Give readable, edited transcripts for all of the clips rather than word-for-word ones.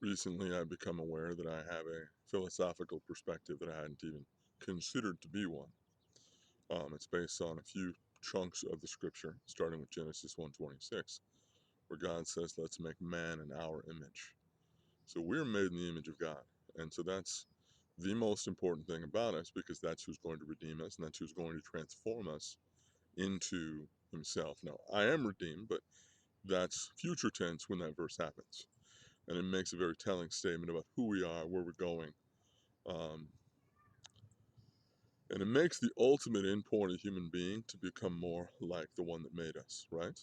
Recently, I've become aware that I have a philosophical perspective that I hadn't even considered to be one. It's based on a few chunks of the scripture, starting with Genesis 1:26, where God says, "Let's make man in our image." So we're made in the image of God, and so that's the most important thing about us, because that's who's going to redeem us, and that's who's going to transform us into Himself. Now, I am redeemed, but that's future tense when that verse happens. And it makes a very telling statement about who we are, where we're going. Um, and it makes the ultimate endpoint of human being to become more like the one that made us, right?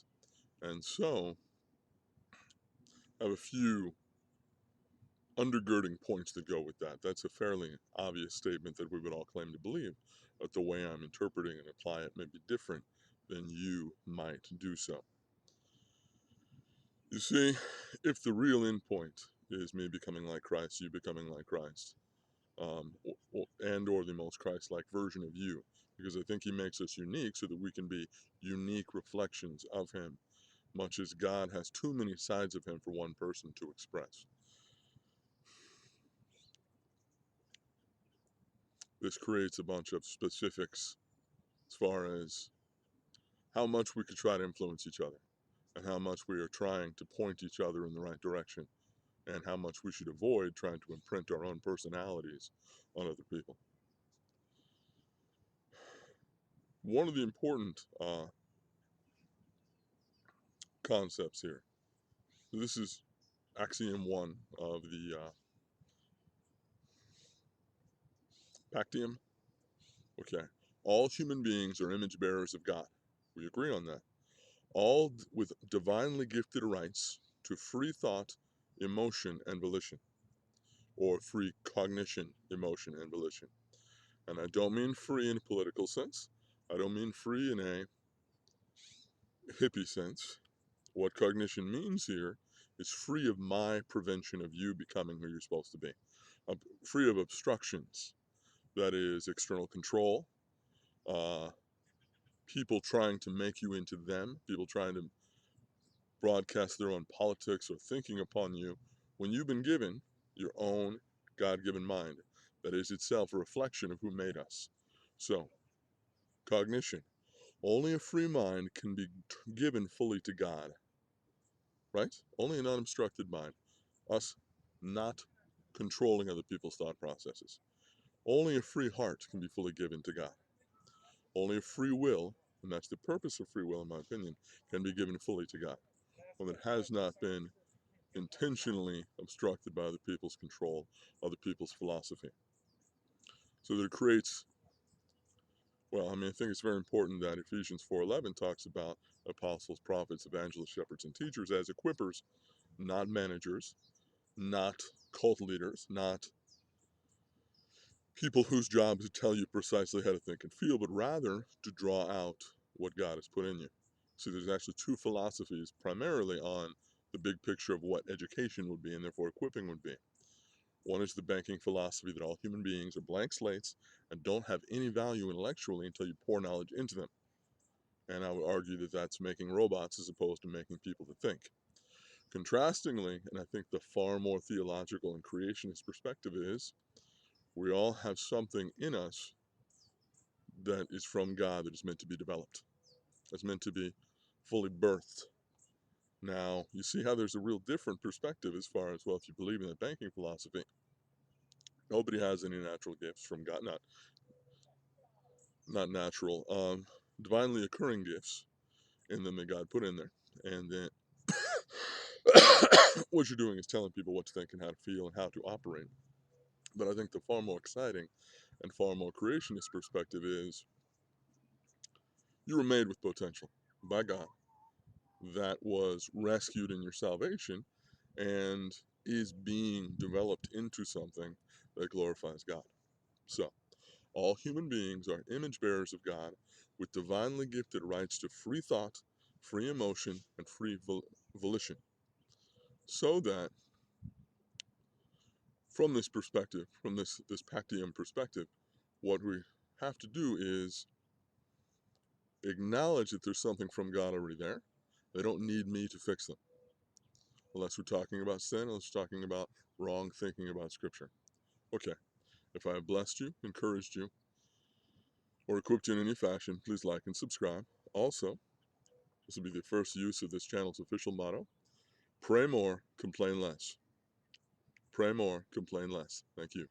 And so I have a few undergirding points that go with that. That's a fairly obvious statement that we would all claim to believe, but the way I'm interpreting and apply it may be different than you might do so. You see, if the real endpoint is me becoming like Christ, you becoming like Christ, and or the most Christ-like version of you, because I think He makes us unique so that we can be unique reflections of Him, much as God has too many sides of Him for one person to express. This creates a bunch of specifics as far as how much we could try to influence each other, and how much we are trying to point each other in the right direction, and how much we should avoid trying to imprint our own personalities on other people. One of the important concepts here, this is axiom 1 of the Pactium. Okay. All human beings are image bearers of God. We agree on that. All with divinely gifted rights to free thought, emotion, and volition, or free cognition, emotion, and volition. And I don't mean free in a political sense. I don't mean free in a hippie sense. What cognition means here is free of my prevention of you becoming who you're supposed to be, free of obstructions. That is external control, uh, people trying to make you into them, people trying to broadcast their own politics or thinking upon you, when you've been given your own God-given mind that is itself a reflection of who made us. So, cognition. Only a free mind can be given fully to God, right? Only an unobstructed mind. Us not controlling other people's thought processes. Only a free heart can be fully given to God. Only a free will, and that's the purpose of free will in my opinion, can be given fully to God, one that has not been intentionally obstructed by other people's control, other people's philosophy. So that it creates, well, I think it's very important that Ephesians 4:11 talks about apostles, prophets, evangelists, shepherds, and teachers as equippers, not managers, not cult leaders, not people whose job is to tell you precisely how to think and feel, but rather to draw out what God has put in you. So there's actually two philosophies primarily on the big picture of what education would be and therefore equipping would be. One is the banking philosophy that all human beings are blank slates and don't have any value intellectually until you pour knowledge into them. And I would argue that that's making robots as opposed to making people to think. Contrastingly, and I think the far more theological and creationist perspective is, we all have something in us that is from God that is meant to be developed, that's meant to be fully birthed. Now, you see how there's a real different perspective as far as, well, if you believe in the banking philosophy, nobody has any natural gifts from God, not natural, divinely occurring gifts in them that God put in there. And then what you're doing is telling people what to think and how to feel and how to operate. But I think the far more exciting and far more creationist perspective is, you were made with potential by God that was rescued in your salvation and is being developed into something that glorifies God. So, all human beings are image bearers of God with divinely gifted rights to free thought, free emotion, and free volition. So that, from this perspective, from this Pactium perspective, what we have to do is acknowledge that there's something from God already there. They don't need me to fix them. unless we're talking about sin, unless we're talking about wrong thinking about Scripture. Okay, if I have blessed you, encouraged you, or equipped you in any fashion, please like and subscribe. Also, this will be the first use of this channel's official motto: pray more, complain less. Pray more, complain less. Thank you.